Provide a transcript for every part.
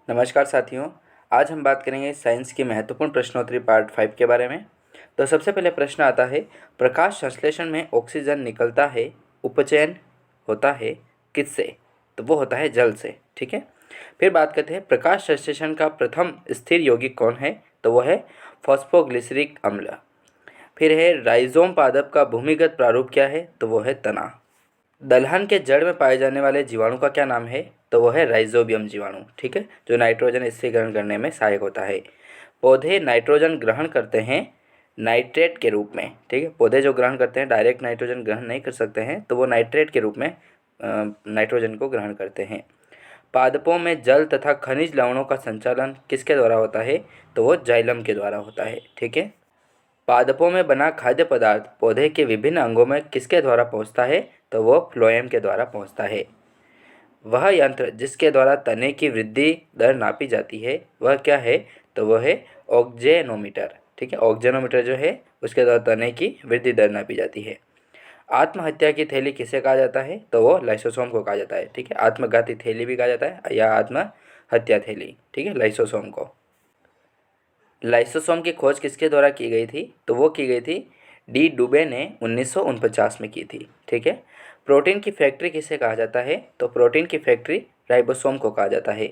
नमस्कार साथियों, आज हम बात करेंगे साइंस की महत्वपूर्ण प्रश्नोत्तरी पार्ट 5 के बारे में। तो सबसे पहले प्रश्न आता है, प्रकाश संश्लेषण में ऑक्सीजन निकलता है, उपचयन होता है किससे? तो वो होता है जल से। ठीक है। फिर बात करते हैं, प्रकाश संश्लेषण का प्रथम स्थिर यौगिक कौन है? तो वो है फॉस्फोग्लिसरिक अम्ल। फिर है, राइजोम पादप का भूमिगत प्रारूप क्या है? तो वो है तना। दलहन के जड़ में पाए जाने वाले जीवाणु का क्या नाम है? तो वो है राइजोबियम जीवाणु। ठीक है, जो नाइट्रोजन स्थिरीकरण करने में सहायक होता है। पौधे नाइट्रोजन ग्रहण करते हैं नाइट्रेट के रूप में। ठीक है, पौधे जो ग्रहण करते हैं, डायरेक्ट नाइट्रोजन ग्रहण नहीं कर सकते हैं, तो वो नाइट्रेट के रूप में नाइट्रोजन को ग्रहण करते हैं। पादपों में जल तथा खनिज लवणों का संचालन किसके द्वारा होता है? तो वो जाइलम के द्वारा होता है। ठीक है। पादपों में बना खाद्य पदार्थ पौधे के विभिन्न अंगों में किसके द्वारा पहुंचता है? तो वो फ्लोएम के द्वारा पहुंचता है। वह यंत्र जिसके द्वारा तने की वृद्धि दर नापी जाती है वह क्या है? तो वह है ऑक्जेनोमीटर। ठीक है, ऑक्जेनोमीटर जो है उसके द्वारा तने की वृद्धि दर नापी जाती है। आत्महत्या की थैली किसे कहा जाता है? तो वो लाइसोसोम को कहा जाता है। ठीक है, आत्मघाती थैली भी कहा जाता है या आत्महत्या थैली। ठीक है, लाइसोसोम को। लाइसोसोम की खोज किसके द्वारा की गई थी? तो वो की गई थी डी डुबे ने 1949 में की थी। ठीक है। प्रोटीन की फैक्ट्री किसे कहा जाता है? तो प्रोटीन की फैक्ट्री राइबोसोम को कहा जाता है।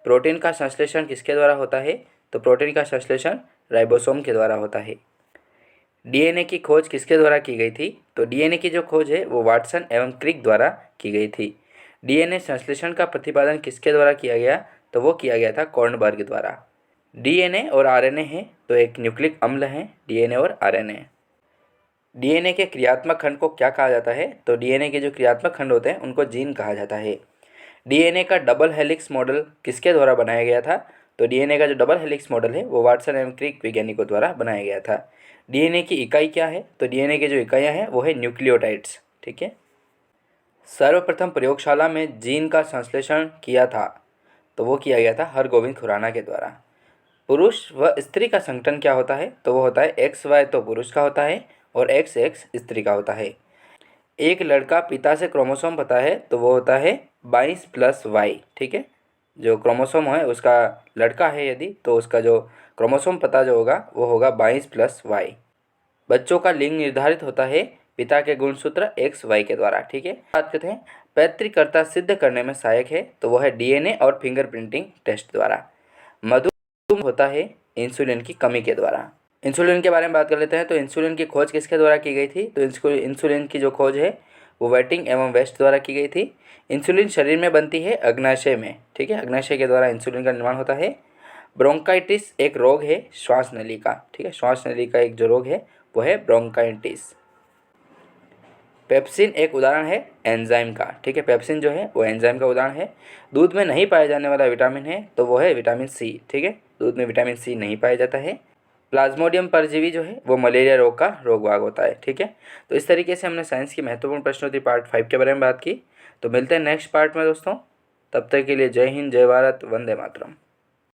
प्रोटीन का संश्लेषण किसके द्वारा होता है? तो प्रोटीन का संश्लेषण राइबोसोम के द्वारा होता है। डीएनए की खोज किसके द्वारा की गई थी? तो डीएनए की जो खोज है वो वाटसन एवं क्रिक द्वारा की गई थी। डीएनए संश्लेषण का प्रतिपादन किसके द्वारा किया गया? तो वो किया गया था कॉर्नबर्ग द्वारा। डीएनए और आरएनए है तो एक न्यूक्लिक अम्ल है डीएनए और आरएनए। डीएनए के क्रियात्मक खंड को क्या कहा जाता है? तो डीएनए के जो क्रियात्मक खंड होते हैं उनको जीन कहा जाता है। डीएनए का डबल हेलिक्स मॉडल किसके द्वारा बनाया गया था? तो डीएनए का जो डबल हेलिक्स मॉडल है वो वाटसन एवं क्रिक वैज्ञानिकों द्वारा बनाया गया था। डीएनए की इकाई क्या है? तो डीएनए की जो इकाइयाँ हैं वो है न्यूक्लियोटाइड्स। ठीक है। सर्वप्रथम प्रयोगशाला में जीन का संश्लेषण किया था तो वो किया गया था हरगोविंद खुराना के द्वारा। पुरुष व स्त्री का संगठन क्या होता है? तो वो होता है XY तो पुरुष का होता है और XX स्त्री का होता है। एक लड़का पिता से क्रोमोसोम पता है तो वो होता है 22+Y। ठीक है, जो क्रोमोसोम है उसका लड़का है यदि तो उसका जो क्रोमोसोम पता जो होगा वो होगा 22+Y। बच्चों का लिंग निर्धारित होता है पिता के गुणसूत्र XY के द्वारा। ठीक है। बात करते हैं, पैतृकर्ता सिद्ध करने में सहायक है तो वह है डीएनए और फिंगरप्रिंटिंग टेस्ट द्वारा। मधुमेह होता है इंसुलिन की कमी के द्वारा। इंसुलिन के बारे में बात कर लेते हैं। तो इंसुलिन की खोज किसके द्वारा की गई थी? तो इंसुलिन की जो खोज है वो वेटिंग एवं वेस्ट द्वारा की गई थी। इंसुलिन शरीर में बनती है अग्नाशय में। ठीक है, अग्नाशय के द्वारा इंसुलिन का निर्माण होता है। ब्रोंकाइटिस एक रोग है श्वास नली का। ठीक है, श्वास नली का एक जो रोग है वो है ब्रोंकाइटिस। पेप्सिन एक उदाहरण है एंजाइम का। ठीक है, पेप्सिन जो है वो एंजाइम का उदाहरण है। दूध में नहीं पाया जाने वाला विटामिन है तो वो है विटामिन सी। ठीक है, दूध में विटामिन सी नहीं पाया जाता है। प्लाज्मोडियम परजीवी जो है वो मलेरिया रोग का रोग वाहक होता है। ठीक है, तो इस तरीके से हमने साइंस की महत्वपूर्ण प्रश्नोत्तरी पार्ट 5 के बारे में बात की। तो मिलते हैं नेक्स्ट पार्ट में दोस्तों। तब तक के लिए जय हिंद, जय भारत, वंदे मातरम।